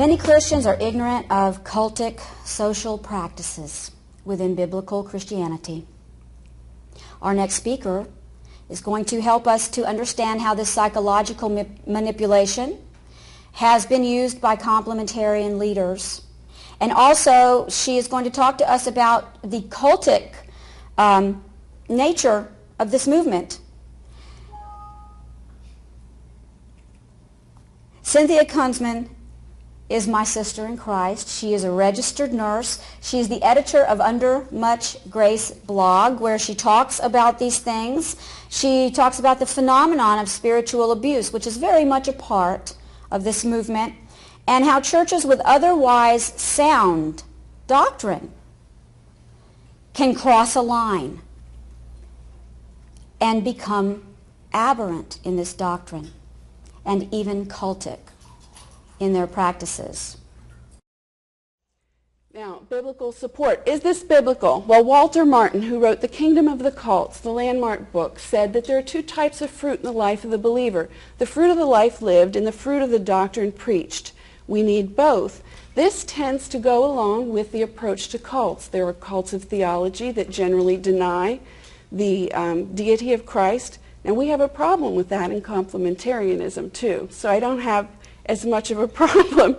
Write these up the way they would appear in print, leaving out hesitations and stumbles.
Many Christians are ignorant of cultic social practices within biblical Christianity. Our next speaker is going to help us to understand how this psychological manipulation has been used by complementarian leaders. And also, she is going to talk to us about the cultic nature of this movement. Cindy Kunsman is my sister in Christ. She is a registered nurse. She is the editor of Under Much Grace blog, where she talks about these things. She talks about the phenomenon of spiritual abuse, which is very much a part of this movement, and how churches with otherwise sound doctrine can cross a line and become aberrant in this doctrine, and even cultic in their practices. Now, biblical support. Is this biblical? Well, Walter Martin, who wrote The Kingdom of the Cults, the landmark book, said that there are two types of fruit in the life of the believer: the fruit of the life lived and the fruit of the doctrine preached. We need both. This tends to go along with the approach to cults. There are cults of theology that generally deny the deity of Christ, and we have a problem with that in complementarianism too. So I don't have as much of a problem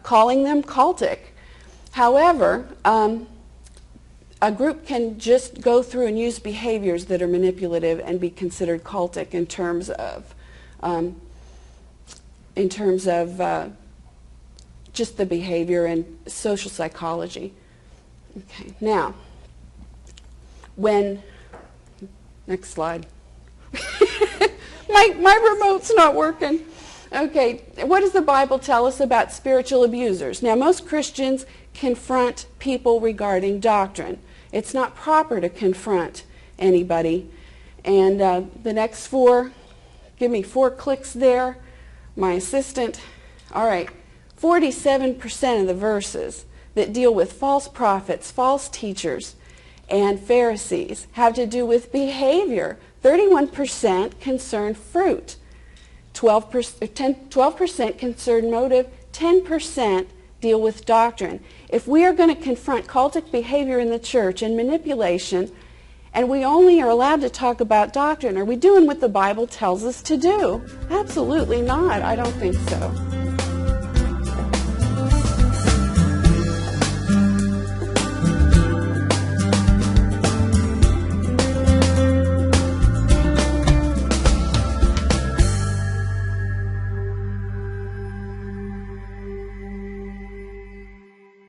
calling them cultic. However, a group can just go through and use behaviors that are manipulative and be considered cultic in terms of just the behavior and social psychology. Okay, now, next slide. my remote's not working. Okay, what does the Bible tell us about spiritual abusers? Now, most Christians confront people regarding doctrine. It's not proper to confront anybody. And the next give me 4 clicks there. My assistant. All right, 47% of the verses that deal with false prophets, false teachers, and Pharisees have to do with behavior. 31% concern fruit. 12% concern motive, 10% deal with doctrine. If we are going to confront cultic behavior in the church and manipulation, and we only are allowed to talk about doctrine, are we doing what the Bible tells us to do? Absolutely not. I don't think so.